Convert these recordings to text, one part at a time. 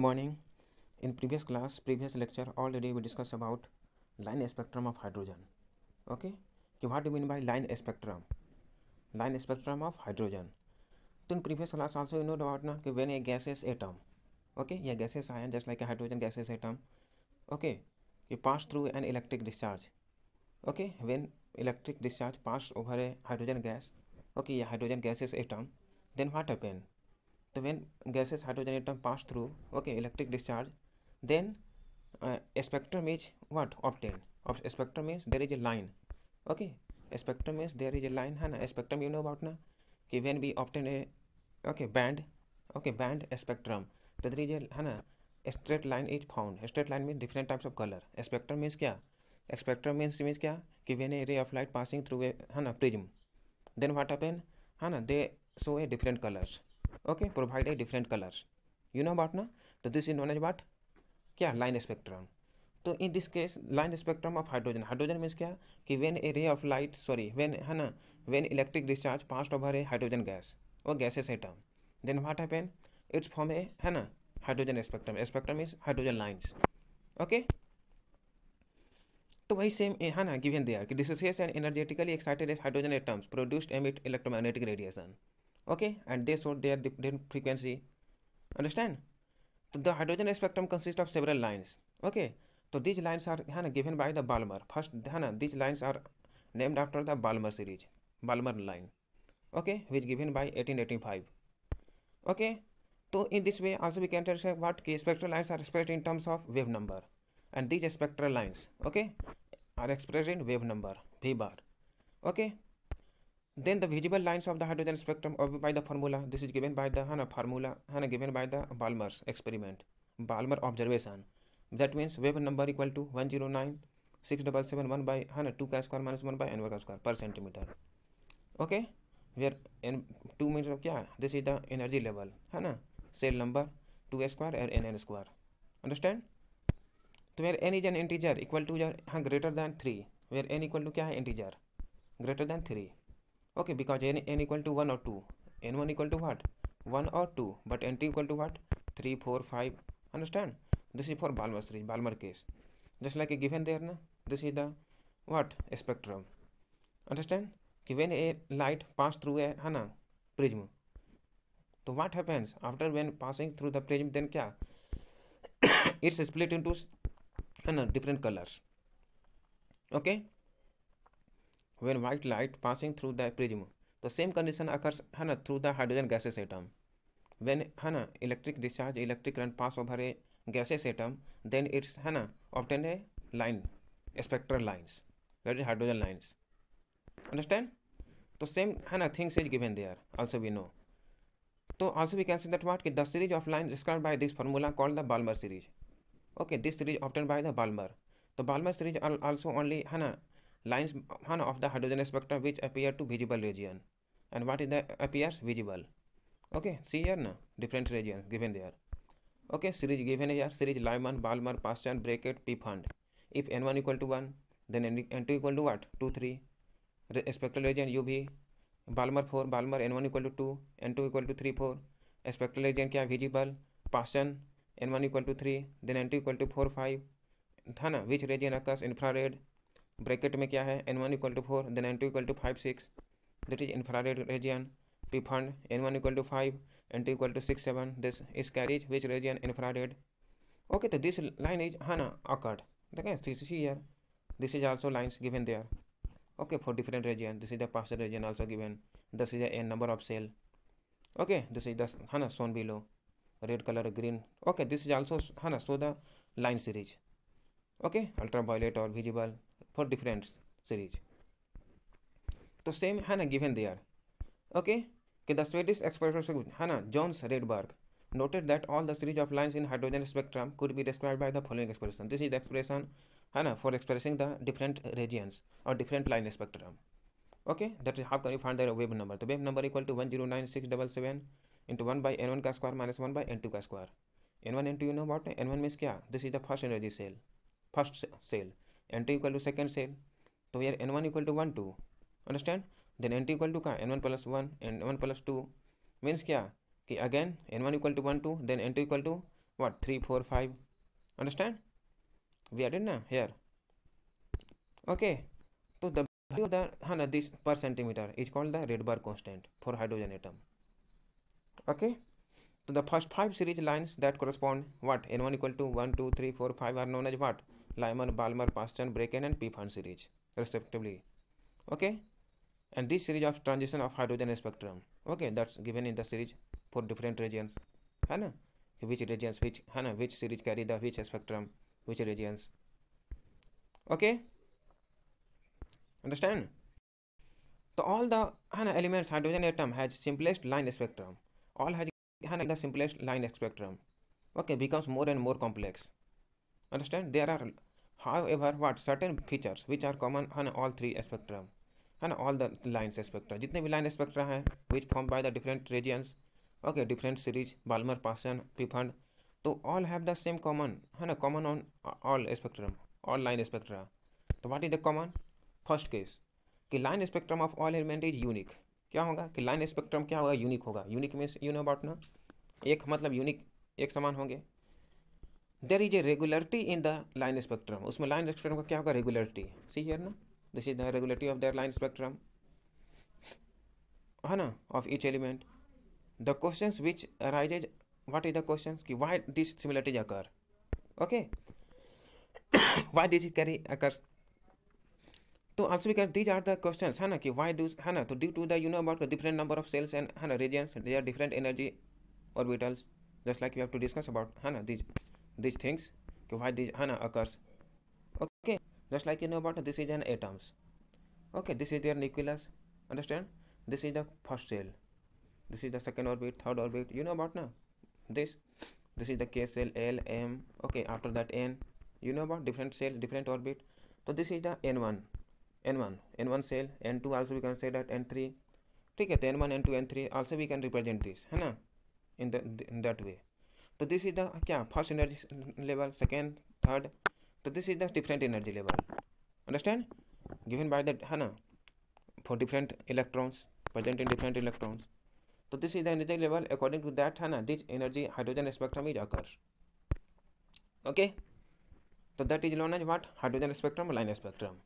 morning. In previous lecture, already we discussed about line spectrum of hydrogen. Okay, so what do you mean by line spectrum? Line spectrum of hydrogen. So in previous class also you know about na when a gaseous atom, okay, yeah, gaseous ion just like a hydrogen gaseous atom, okay, you pass through an electric discharge. Okay, when electric discharge pass over a hydrogen gas, okay, yeah, hydrogen gaseous atom, then what happen? So when gaseous hydrogen atom pass through, okay, electric discharge, then a spectrum is what obtained. Of spectrum means there is a line. Okay, a spectrum means there is a line. है ना, a spectrum you know about ना कि when we obtain a okay band, okay band spectrum, तो there is a है ना a straight line is found. A straight line means different types of color. A spectrum means क्या? A spectrum means क्या कि when a ray of light passing through a है ना prism, then what happen है ना they show a different colors. Okay, provide a different colors. You know about ना, तो this is known as what? क्या line spectrum. तो in this case line spectrum of hydrogen. Hydrogen means क्या कि when A ray of light sorry when है ना when electric discharge passed over a hydrogen gas और gases atom, then what happen it's form a है ना hydrogen spectrum. Spectrum is hydrogen lines. Okay, तो वही same है ना given there कि dissociates and energetically excited hydrogen atoms produced emit electromagnetic radiation. Okay, and they show their different frequency. Understand? The hydrogen spectrum consists of several lines. Okay, so these lines are given by the Balmer. First, these lines are named after the Balmer series, Balmer line. Okay, which given by 1885. Okay, so in this way also we can say what spectral lines are expressed in terms of wave number, and these spectral lines, okay, are expressed in wave number V bar. Okay, then the visible lines of the hydrogen spectrum obeyed by the formula. This is given by the formula given by the Balmer's experiment, Balmer observation. That means wave number equal to 109,677 by 2 का square minus 1 by n का square per centimeter. Okay, where n 2 means of क्या, this is the energy level है ना, cell number 2 square and n square. Understand? तो where n is an integer equal to greater than 3, where n equal to क्या है integer greater than 3. Okay, because n equal to 1 or 2, n1 equal to what 1 or 2, but n2 equal to what 3 4 5. Understand? This is for Balmer series, Balmer case, just like a given there na. This is the what spectrum. Understand? When a light pass through a prism, so what happens after when passing through the prism, then kya it's split into different colors. Okay, when white light passing through the prism, the same condition occurs through the hydrogen gaseous atom. When electric discharge, electric current pass over a gaseous atom, then it's obtain a line, spectral lines, that is hydrogen lines. Understand? So same things is given there also we know. So also we can say that what the series of lines described by this formula called the Balmer series. Okay, this series obtained by the Balmer. The Balmer series are also only lines of the hydrogen spectrum which appear to visible region. And what is the appears visible? Okay, see here na different regions given there. Okay, series given here, series Lyman, Balmer, Paschen, Brackett, Pfund. If n1 equal to 1, then n2 equal to what 2 3. Spectral region UV, Balmer 4, Balmer n1 equal to 2, n2 equal to 3 4. Spectral region क्या visible, Paschen n1 equal to 3, then n2 equal to 4 5. है ना, which region occurs infrared. Bracket में क्या है n1 equal to 4, then n2 equal to 5 6, that is infrared region. Pfund n1 equal to 5, n2 equal to 6 7, this is carries which region infrared. Okay, तो this line is occurred. देखें see here, this is also lines given there. Okay, for different region. This is the pastor region also given. This is an number of cell. Okay, this is the zone below red colour green. Okay, this is also so the line series. Okay, ultraviolet और visible for different series. तो same given there. Okay, the Swedish expert Jones Redberg noted that all the series of lines in hydrogen spectrum could be described by the following expression. This is the expression for expressing the different regions or different line spectrum. Okay, that is how can you find the wave number. The wave number equal to 109,677 into 1 by n1 का square minus 1 by n2 का square. n1 n2 you know what n1 means क्या, this is the first energy cell, first cell. n2 equal to second cell, so here n1 equal to 1 2. Understand? Then n2 equal to n1 plus 1 and n1 plus 2 means क्या कि again n1 equal to 1 2, then n2 equal to what 3 4 5. Understand? We added now here. Okay, so the value of the this per centimeter is called the Rydberg constant for hydrogen atom. Okay, so the first 5 series lines that correspond what n1 equal to 1 2 3 4 5 are known as what Lyman, Balmer, Paschen, Braken and Pfund series respectively. Okay, and this series of transition of hydrogen spectrum, okay, that's given in the series for different regions, है ना, which regions which है ना which series carry the which spectrum, which regions. Okay, understand? So all the है ना elements hydrogen atom has simplest line spectrum, all has है ना the simplest line spectrum. Okay, becomes more and more complex. Understand? There are however what certain features which are common on all three spectrum, and all the lines spectra, जितने भी line spectra हैं which formed by the different regions, okay, different series Balmer, Paschen, Pfund, तो all have the same common, है ना, common on all spectrum, all line spectra. तो what is the common? First case कि line spectrum of all element is unique. क्या होगा कि line spectrum क्या होगा? यूनिक होगा. Unique means you know about ना, एक मतलब यूनिक, एक समान होंगे. There is a regularity in the line spectrum. उसमें लाइन स्पेक्ट्रम का क्या होगा? रेगुलरिटी. सी हियर ना, this is the regularity of their line spectrum, है ना, of each element. The questions which arises, what is the questions कि why this similarities occur. Okay, why this carry occurs. तो also we can these are the questions, है ना, कि why do, है ना, तो due to the you know about the different number of shells and, है ना, reasons, they are different energy orbitals, just like you have to discuss about, है ना, these things, why this hana occurs. Okay, just like you know about this is an atoms. Okay, this is their nucleus. Understand? This is the first cell, this is the second orbit, third orbit, you know about now this is the K cell, L, M. Okay, after that N, you know about different cell, different orbit. So this is the N1 cell, N2 also we can say that, N3. ठीक है, तो N1 N2 N3 also we can represent this, है ना, in that way. तो this is the क्या first energy level, second, third. तो this is the different energy level. Understand? Given by the, है ना, for different electrons present in different electrons. तो this is the energy level according to that, है ना, this energy hydrogen spectrum is occur. Okay, तो that is known as what? Hydrogen spectrum, line spectrum.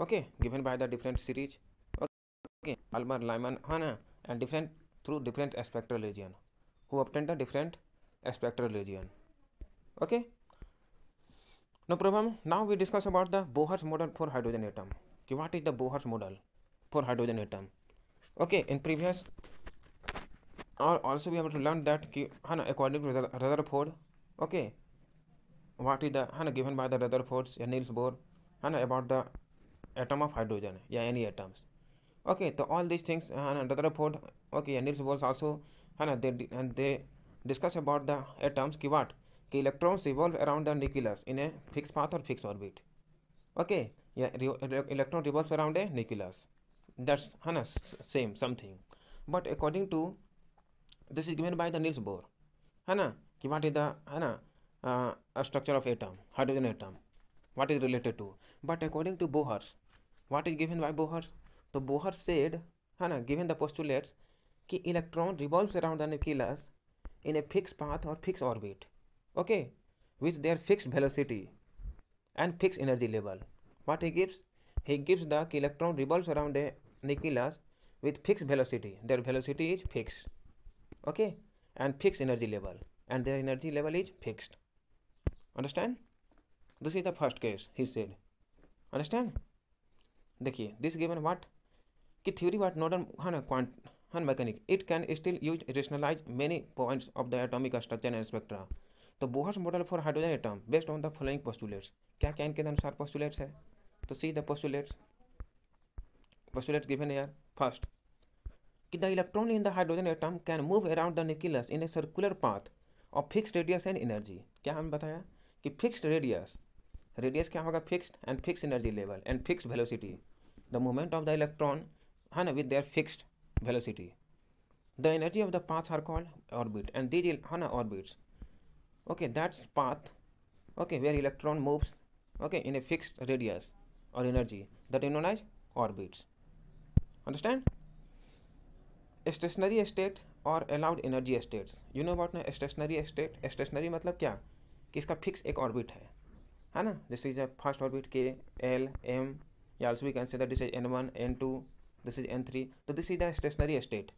Okay, given by the different series. Okay, Balmer, Lyman, है ना, and different through different spectral region who obtained the different spectral region. Okay, no problem. Now we discuss about the Bohr's model for hydrogen atom. What is the Bohr's model for hydrogen atom? Okay, in previous or also we have to learn that according to Rutherford. Okay, what is the given by the Rutherford, Niels Bohr, about the atom of hydrogen, any atoms. Okay, so all these things Rutherford, okay, Niels Bohr also, they discuss about the atoms ki what कि electrons revolve around the nucleus in a fixed path or fixed orbit. Okay, electron revolves around a nucleus, that's same something. But according to this is given by the Niels Bohr, कि what is the structure of atom, hydrogen atom, what is related to. But according to Bohr, what is given by Bohr? So Bohr said, given the postulates कि electron revolves around the nucleus in a fixed path or fixed orbit, okay, with their fixed velocity and fixed energy level. What he gives? He gives the electron revolves around a nucleus with fixed velocity, their velocity is fixed, okay, and fixed energy level, and their energy level is fixed. Understand? This is the first case, he said. Understand? देखिए, this given what कि theory what modern mechanic, it can still use rationalize many points of the atomic structure and spectra. तो Bohr's model for hydrogen atom based on the following postulates. क्या क्या इनके अनुसार postulates है? तो see the postulates given here. First कि the electron in the hydrogen atom can move around the nucleus in a circular path of fixed radius and energy. क्या हम बताया कि फिक्स्ड रेडियस क्या होगा? Fixed, and fixed energy level and fixed velocity. The movement of the electron with their fixed velocity. The energy of the paths are called orbit, and these orbits, okay, that's path, okay, where electron moves, okay, in a fixed radius or energy, that is known as orbits. Understand? Stationary state और allowed energy states. You know about ना stationary state. Stationary मतलब क्या कि इसका fix एक orbit है ना। This is a first orbit K L M, या also we can say that this is n1 n2, this is n3। तो this is the stationary state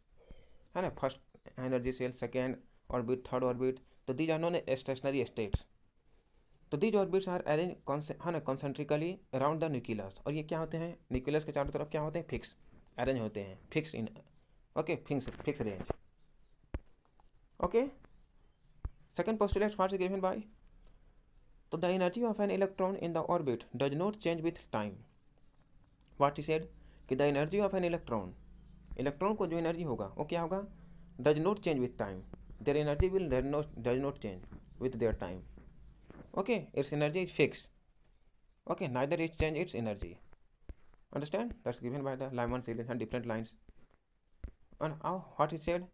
है ना। First energy shell, second orbit, third orbit, तो these are known stationary states. तो these orbits are arrange है ना concentrically around the nucleus. और ये क्या होते हैं, न्यूक्लियस के चारों तरफ क्या होते हैं, फिक्स अरेंज होते हैं, fix in okay fix range. Okay, second postulate what is given by, so the energy of an electron in the orbit does not change with time. What he said कि the energy of an electron, electron को जो energy होगा वो क्या होगा, does not change with time. Their energy will does not change with their time. Okay, its energy is fixed. Okay, neither it change its energy. Understand? That's given by the Lyman series and different lines. And how what he said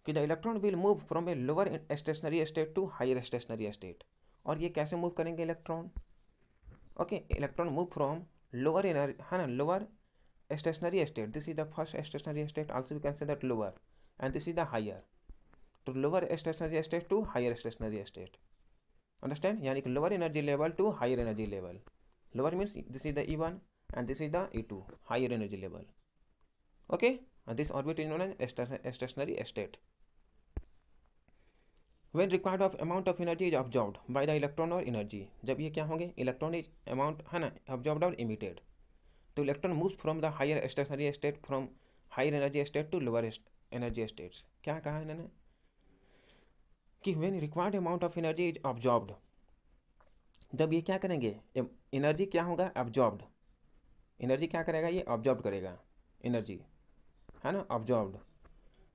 कि the electron will move from a lower stationary state to higher stationary state. और ये कैसे मूव करेंगे electron, okay, electron move from lower energy है ना, lower stationary state, this is the first stationary state, also we can say that lower, and this is the higher, to lower stationary state to higher stationary state. Understand, यानी कि lower energy level to higher energy level. Lower means this is the E1 and this is the E2, higher energy level. Okay, and this orbit is known as stationary state. When required of amount of energy is absorbed by the electron or energy, जब ये क्या होंगे, electron is amount है ना absorbed और emitted, तो electron moves from the higher stationary state from higher energy state to lower energy states. क्या कहा है इन्होंने कि when required amount of energy is absorbed, जब ये क्या करेंगे, एनर्जी क्या होगा, absorbed, एनर्जी क्या करेगा, ये ऑब्जॉर्ब करेगा एनर्जी है ना, ऑब्जॉर्ब्ड।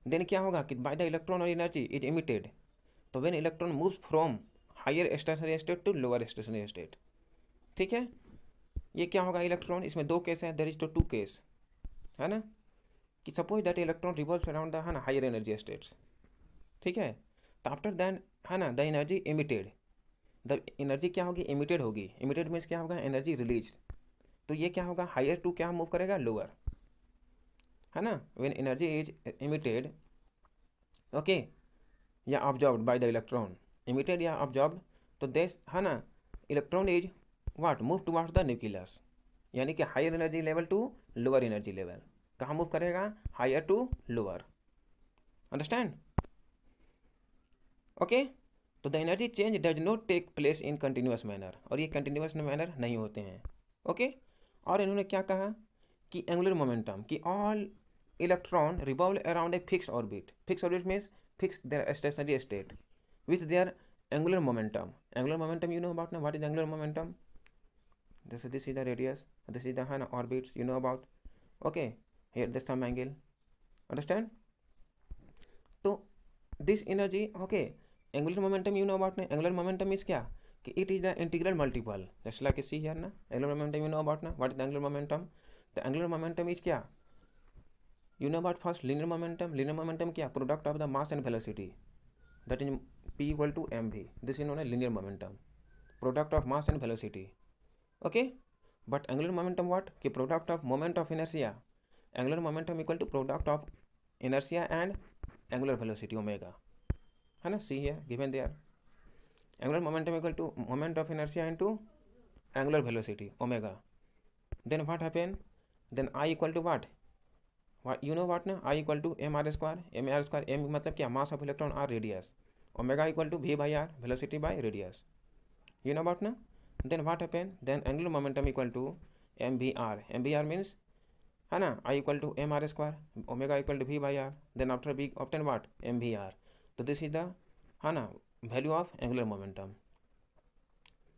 देन क्या होगा कि बाय द इलेक्ट्रॉन और एनर्जी इज इमिटेड, तो when electron moves from higher stationary state to lower stationary state. ठीक है, ये क्या होगा इलेक्ट्रॉन, इसमें दो केस है, देयर इज टू केस है ना, कि suppose that electron revolves around the है ना हायर एनर्जी स्टेट्स। ठीक है, तो आफ्टर देन है ना the energy emitted, the energy क्या होगी, इमिटेड होगी। इमिटेड मीन्स क्या होगा, एनर्जी रिलीज, तो ये क्या होगा, हायर टू क्या मूव करेगा, लोअर है ना। When energy is emitted, okay, या absorbed by the electron, emitted या ऑब्जॉर्ब्ड, तो दिस है ना electron is what move towards the nucleus, यानी कि higher energy level to lower energy level. कहाँ मूव करेगा, higher to lower. Understand, okay. तो the energy change does not take place in continuous manner, और ये continuous manner नहीं होते हैं। ओके, और इन्होंने क्या कहा कि एंगुलर मोमेंटम, कि all electron revolve around a fix orbit. Fix orbit means fix their stationary state with their angular momentum. Angular momentum you know about ना, what is angular momentum, this is the radius, this is the orbits, you know about. Okay, here there's some angle, understand. तो this energy, okay, angular momentum you know about ना, angular momentum is क्या कि it is the integral multiple, just like you see here ना, angular momentum you know about ना, what is the angular momentum, the angular momentum is क्या, you know about first linear momentum. Linear momentum क्या, product of the mass and velocity, that is P equal to mv, this is known as linear momentum, product of mass and velocity. Okay, but angular momentum what, कि product of moment of inertia, angular momentum equal to product of inertia and angular velocity omega, है ना, see here given there, angular momentum equal to moment of inertia into angular velocity omega. Then what happen, then I equal to what you know what ना, I equal to mr square, mr square, m मतलब क्या, mass of electron r radius, omega equal to v by r, velocity by radius, you know about ना. Then what happen, then angular momentum equal to mvr, mvr means है ना I equal to mr square, omega equal to v by r, then after we obtain what, mvr. तो this is the है ना value of angular momentum.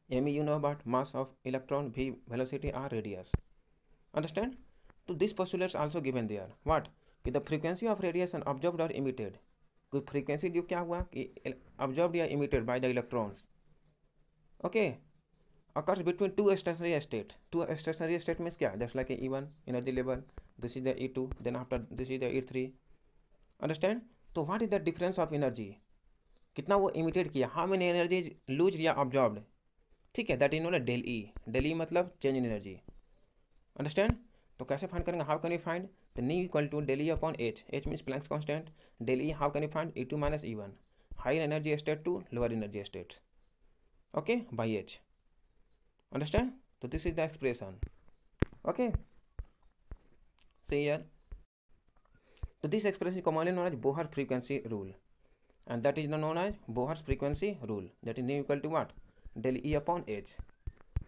me you know about mass of electron, v velocity, r radius, understand. तो this postulates also given there, what कि the frequency of radiation absorbed or emitted, कोई frequency जो क्या हुआ कि absorbed या emitted by the electrons, okay, occurs between two stationary state. Two stationary state means क्या, just like E1 energy level, this is the E2, then after this is the E3, understand. तो what is the difference of energy, कितना वो emitted किया, how many energy is lose या absorbed, ठीक है, that is known as del E. del E मतलब change in energy, understand. तो कैसे फाइंड करेंगे, how can we find, The nu equal to del E upon H. H means Planck's constant. Del E, how can you find? E2 minus E1. Higher energy state to lower energy state. Okay, by H. Understand? So this is the expression. Okay. See here. So this expression is commonly known as Bohr frequency rule. And that is known as Bohr's frequency rule. That is nu equal to what? Del E upon H.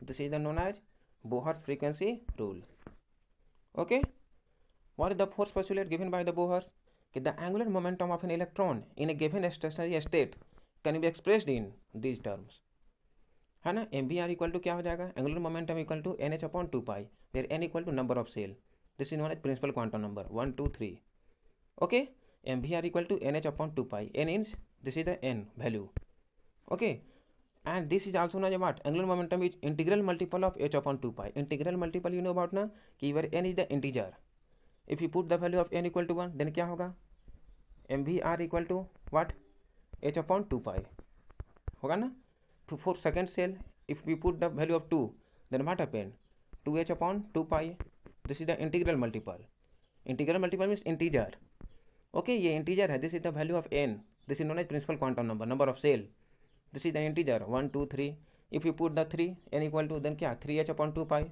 This is known as Bohr's frequency rule. Okay. What is the force postulate given by the Bohr? The angular momentum of an electron in a given stationary state can be expressed in these terms. है ना, mvr equal to क्या हो जाएगा? Angular momentum equal to nh upon 2 pi, where n equal to number of shell. This is known as principal quantum number 1 2 3. Okay, mvr equal to nh upon 2 pi, n inch, this is the n value. Okay, and this is also known as what? Angular momentum is integral multiple of h upon 2 pi. Integral multiple you know about ना, कि where n is the integer. If you put the value of n equal to 1, then क्या होगा? mvr equal to what? h upon 2 pi होगा ना. For second cell, if we put the value of 2, then what happened? 2h upon 2 pi. This is the integral multiple. Integral multiple means integer. Okay, ये integer है. This is the value of n. This is known as principal quantum number, number of cell. This is the integer 1 2 3. If you put the 3, n equal to then क्या? 3h upon 2 pi.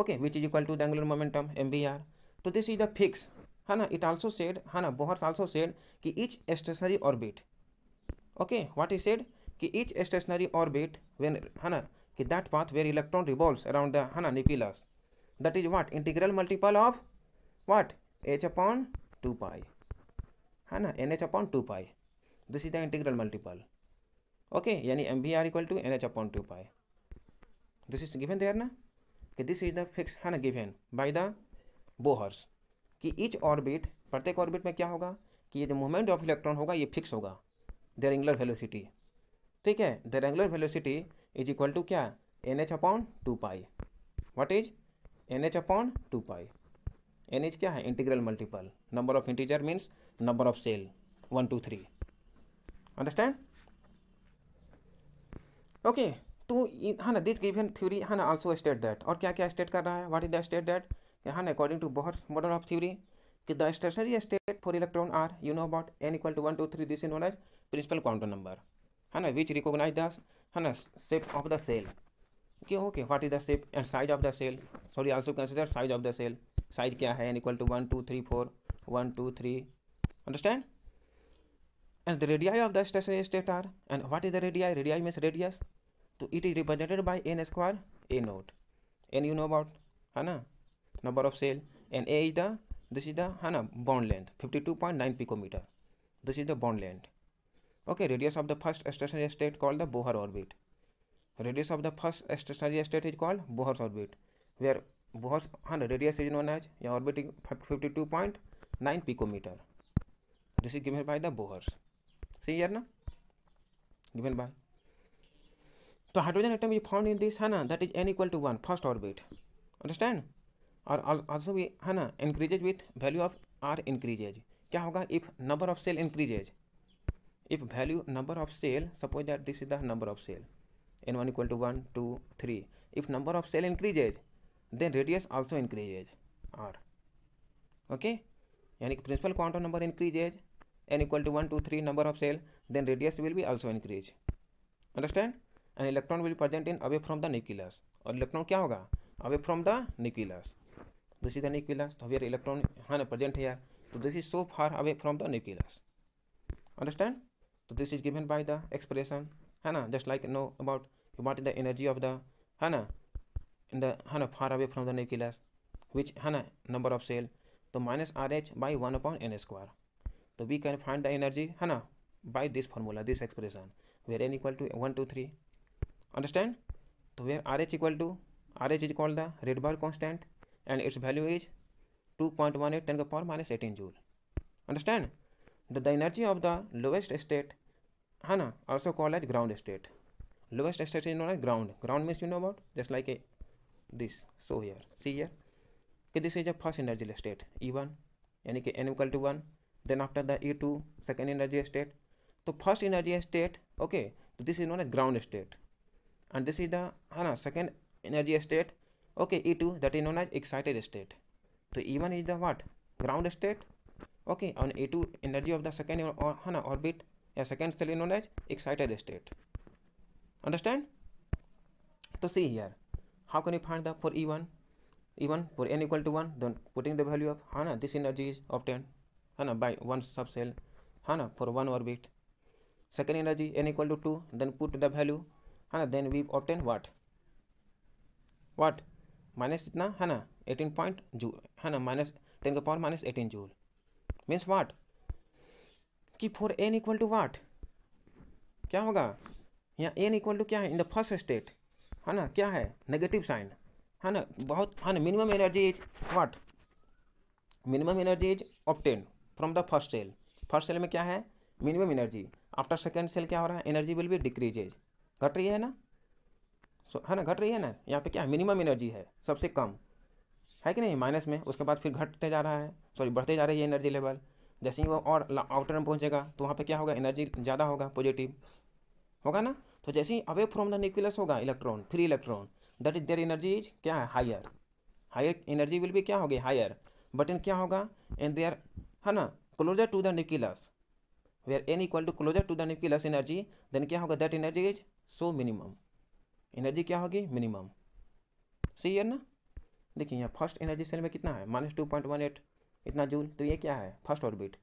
Okay, which is equal to the angular momentum mvr. So this is the fix, है ना. It also said, है ना, Bohr also said कि each stationary orbit. Okay, what he said? कि each stationary orbit when, है ना, कि that path where electron revolves around the, है ना, nucleus, that is what? Integral multiple of what? h upon 2 pi, है ना, nh upon 2 pi. This is the integral multiple. Okay, यानी mvr equal to nh upon 2 pi. This is given there ना, कि this is the fix, है ना, given by the Bohr's, कि each orbit, प्रत्येक orbit में क्या होगा? कि ये जो मूवमेंट ऑफ इलेक्ट्रॉन होगा ये फिक्स होगा, देयर एंगुलर वेलोसिटी. ठीक है, their angular velocity is equal to क्या? nh upon 2 pi. What is nh upon 2 pi? nh क्या है? Integral multiple. Number of integer means number of shell 1 2 3. Understand? Okay, तो है ना, दिस गिवन थ्योरी, है ना, आल्सो स्टेट दैट. और क्या क्या स्टेट कर रहा है? What is the state that? है ना, according to Bohr's model of theory, कि the stationary state for electron are, you know about n equal to 1 2 3. This is known as principal quantum number, है ना, which recognise the, है ना, shape of the shell. Okay, what is the shape and size of the shell? Sorry, also consider size of the shell. Size क्या है? n equal to 1 2 3 4 1 2 3. Understand? And the radii of the stationary state are, and what is the radii? Radii means radius. तो it is represented by n square a naught. n you know about, है ना, number of shell, and a is the, this is the, है ना, bond length 52.9 picometre. This is the bond length. Okay, radius of the first stationary state called the Bohr orbit. Radius of the first stationary state is called Bohr's orbit, where Bohr's radius is known as, या orbit is 52.9 picometer. This is given by the Bohr's. See here ना, given by. तो hydrogen atom is found in this, है ना, that is n equal to 1, first orbit. Understand? और also we, है ना, increases with value of r increases. क्या होगा? If number of cell increases, if value number of cell, suppose that this is the number of cell, n1 equal to 1 2 3. If number of cell increases, then radius also increases, r. Okay, यानी कि principal quantum number increases, n equal to 1 2 3 number of cell, then radius will be also increase. Understand? An electron will be present in away from the nucleus. और electron क्या होगा? Away from the nucleus. This is the nucleus. So where electron, है ना, present here. So this is so far away from the nucleus. Understand? So this is given by the expression, है ना, just like know about what is the energy of the, है ना, in the, है ना, far away from the nucleus, which, है ना, number of cell. तो minus RH by 1 upon n square. So we can find the energy, है ना, by this formula, this expression, where n equal to 1 2 3. Understand? So where RH equal to, RH is called the Rydberg constant, and its value is 2.18 10 to the power minus 18 joule. Understand? The energy of the lowest state, है ना, also called as ground state. Lowest state is known as ground. Ground means, you know about, just like a this. So here, see here, okay, this is the first energy state E1, यानी कि n equal to 1. Then after the E2, second energy state. So first energy state, okay, so this is known as ground state, and this is the, है ना, second energy state, okay, E2, that is known as excited state. So E1 is the what? ground state, okay, on A2 energy of the second orbit, a second cell is known as excited state. Understand? So see here, how can you find the for E1 for n equal to 1, then putting the value of this energy is obtained by one subcell for one orbit. Second energy n equal to 2, then put the value then we obtain what minus इतना 18 point joule minus 10 के power minus 18 joule means what कि for n equal to what क्या होगा यहाँ n equal to क्या है in the first state क्या है नेगेटिव साइन बहुत minimum energy is what minimum energy is obtain from the first shell में क्या है minimum energy after second shell क्या हो रहा है एनर्जी विल बी डिक्रीजेज घट रही है ना घट रही है ना यहाँ पे क्या है मिनिमम एनर्जी है सबसे कम है कि नहीं माइनस में उसके बाद फिर घटते जा रहा है बढ़ते जा रही है एनर्जी लेवल जैसे ही वो और आउटर में पहुँचेगा तो वहाँ पे क्या होगा एनर्जी ज़्यादा होगा पॉजिटिव होगा ना तो जैसे ही अवे फ्रॉम द न्यूक्लियस होगा electron free electron that is there energy is क्या है हायर एनर्जी विल बी क्या होगी हायर बट इन क्या होगा in their closer to the nucleus where n equal to closer to the nucleus energy then क्या होगा that energy is so minimum energy क्या होगी मिनिमम सही है ना देखिए यहाँ फर्स्ट एनर्जी सेल में कितना है -2.18 इतना जूल तो ये क्या है फर्स्ट ऑर्बिट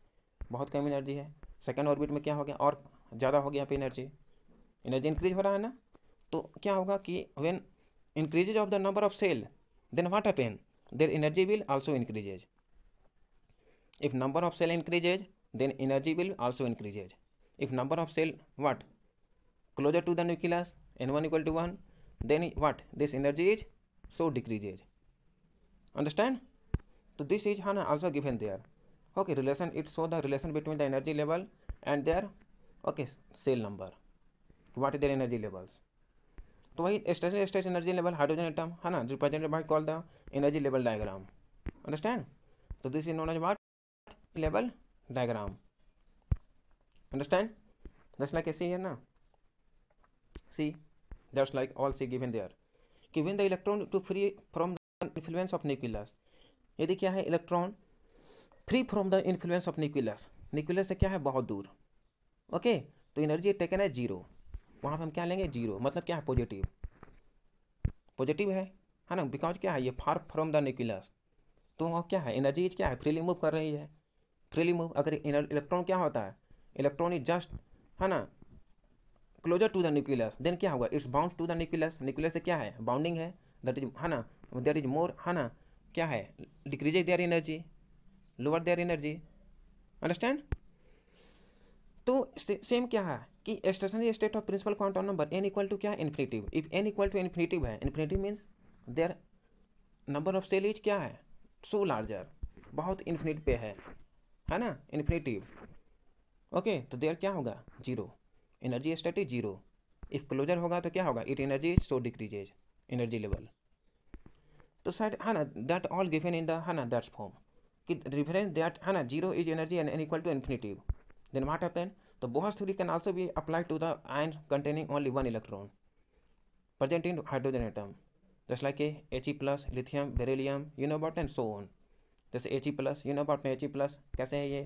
बहुत कम एनर्जी है सेकेंड ऑर्बिट में क्या हो गया और ज़्यादा हो गया यहाँ पे एनर्जी इंक्रीज हो रहा है ना तो क्या होगा कि when increases of the number of shell then what happen their energy will also increases if number of shell increases then energy will also increases if number of cell what closer to the nucleus n1 equal to 1 then what this energy is so decreases understand so this is also given there okay relation it show the relation between the energy level and their okay cell number what is their energy levels तो वही stationary energy level hydrogen atom represented by called the energy level diagram understand तो this is known as what level diagram understand just like I see here now see just like all see given there कि when the electron to free from the influence of nucleus यदि क्या है electron free from the influence of nucleus से क्या है बहुत दूर okay तो एनर्जी टेकन है जीरो वहाँ पे हम क्या लेंगे जीरो मतलब क्या है पॉजिटिव है ना बिकॉज क्या है ये फार फ्रॉम द न्यूक्लियस तो वहाँ क्या है एनर्जी क्या है फ्रीली मूव कर रही है फ्रीली मूव अगर इलेक्ट्रॉन क्या होता है electron is just closer to the nucleus then क्या होगा it's bound to the nucleus से क्या है बाउंडिंग है that is there is more क्या है decreases their energy lower their energy understand तो सेम क्या है कि stationary state of principal quantum number n equal to क्या है infinitive if n equal to infinitive है infinitive means their number of shell is क्या है सो लार्जर बहुत इन्फिनिट पे है ना इन्फिनिटिव ओके तो देयर क्या होगा zero energy state is zero if closer होगा तो क्या होगा it energy so decreases energy level तो शायद that all given in the that's form कि reference that zero is energy and n equal to infinitive then what happen तो Bohr's theory can also be applied to the ion containing only one electron present in hydrogen atom just like He+, lithium beryllium you know about and so on जैसे He+, you know about He+, कैसे है ये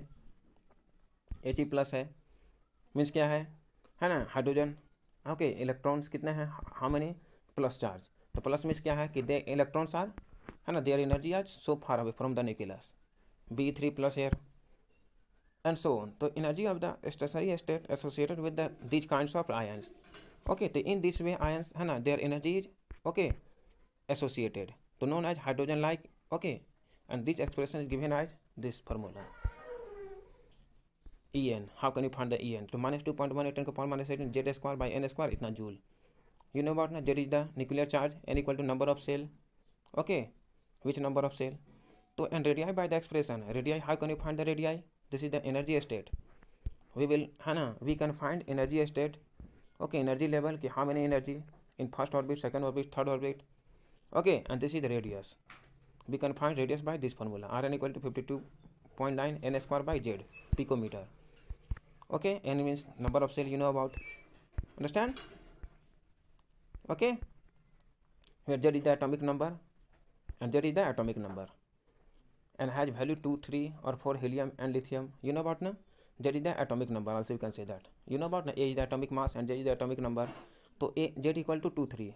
He+ है means क्या है ना hydrogen okay electrons कितने हैं हाउ मेनी प्लस चार्ज तो प्लस मीन्स क्या है कि they electrons are there energy as so far away from the nucleus B3+ here and so on तो energy of the stationary state associated with the these kinds of ions okay तो in this way ions their energy is okay associated तो known as hydrogen like okay and this expression is given as this formula En how can you find the En to -2.18 10 to power -18 z square by n square इतना joule you know about na z is the nuclear charge n equal to number of cell okay which number of cell तो and radii by the expression radii how can you find the radii this is the energy state we will we can find energy state okay energy level ki how many energy in first orbit second orbit third orbit okay and this is the radius we can find radius by this formula Rn equal to 52.9 n square by z picometer okay n means number of cell you know about understand okay where z is the atomic number and z is the atomic number and has value 2, 3 or 4 helium and lithium. You know about now? Z is the atomic number, also you can say that. You know about now? A is the atomic mass and Z is the atomic number. So Z equal to 2, 3.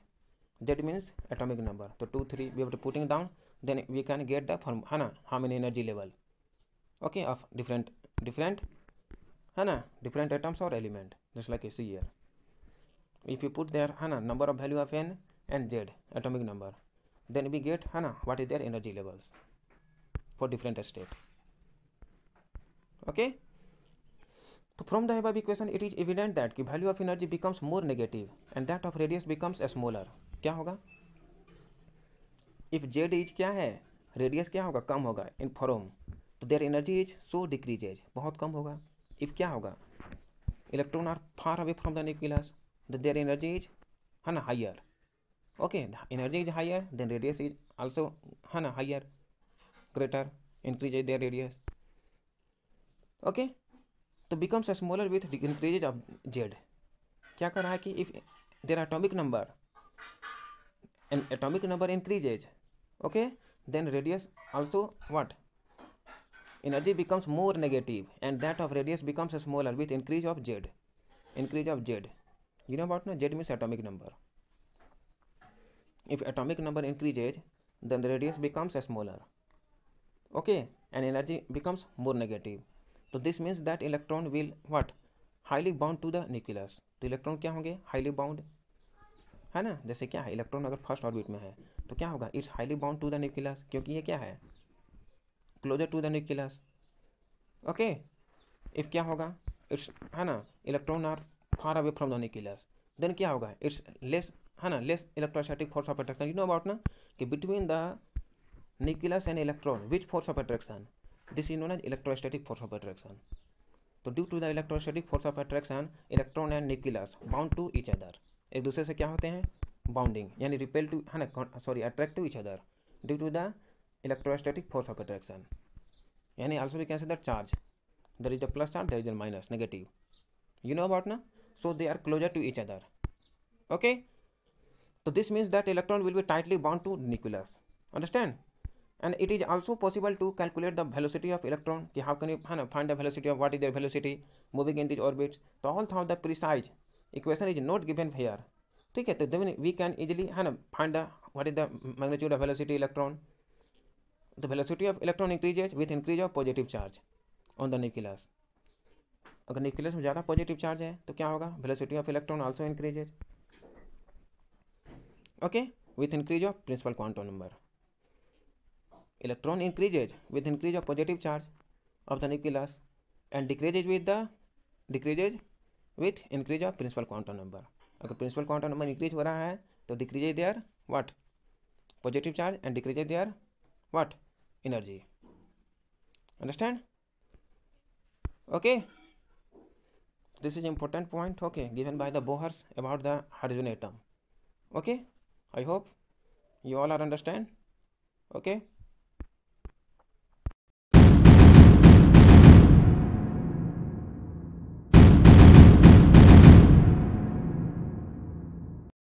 Z means atomic number. So 2, 3 we have to putting down, then we can get the form, how many energy level, okay, of different different atoms or element, just like you see here. If you put there number of value of N and Z atomic number, then we get what is their energy levels for different state. Okay, so from the above equation it is evident that the value of energy becomes more negative and that of radius becomes smaller. क्या होगा? If Z is क्या है, radius क्या होगा, कम होगा in form, तो their energy is so decreases, बहुत कम होगा. इफ क्या होगा, electron are far away from the nucleus, their energy is higher. Okay, the energy is higher, then radius is also higher, greater, increases their radius. Okay, तो becomes smaller with increases of Z. क्या कर रहा है कि if their atomic number increases, okay, then radius also what, energy becomes more negative and that of radius becomes smaller with increase of Z. You know about now, Z means atomic number. If atomic number increases, then the radius becomes smaller, okay, and energy becomes more negative. So this means that electron will what, highly bound to the nucleus. तो electron क्या होंगे, highly bound, है ना. जैसे क्या है, electron अगर first orbit में है तो क्या होगा, it's highly bound to the nucleus, क्योंकि ये क्या है, closer to the nucleus. Okay, if क्या होगा, it's electron are far away from the nucleus, then क्या होगा, it's less less electrostatic force of attraction. You know about ना कि between the nucleus and electron which force of attraction, this is known as electrostatic force of attraction. तो due to the electrostatic force of attraction, electron and nucleus bound to each other, एक दूसरे से क्या होते हैं, bounding, यानी repel to attract to each other due to the electrostatic force of attraction. यानी also we can say that charge, there is a plus charge, there is a minus negative. You know about now, so they are closer to each other. Okay, so this means that electron will be tightly bound to nucleus. Understand? And it is also possible to calculate the velocity of electron. How can you find the velocity of what is their velocity moving in these orbits? So although the precise equation is not given here, ठीक है, तो then we can easily find the what is the magnitude of velocity electron. The velocity of electron increases with increase of positive charge on the nucleus. अगर nucleus में ज़्यादा positive charge है तो क्या होगा, velocity of electron also increases, okay, with increase of principal quantum number. Electron increases with increase of positive charge of the nucleus and decreases with increase of principal quantum number. अगर principal quantum number increase हो रहा है तो decreases their what, positive charge, and decreases their what, energy. Understand? Okay, this is important point, okay, given by the Bohrs about the hydrogen atom. Okay, I hope you all are understand. Okay.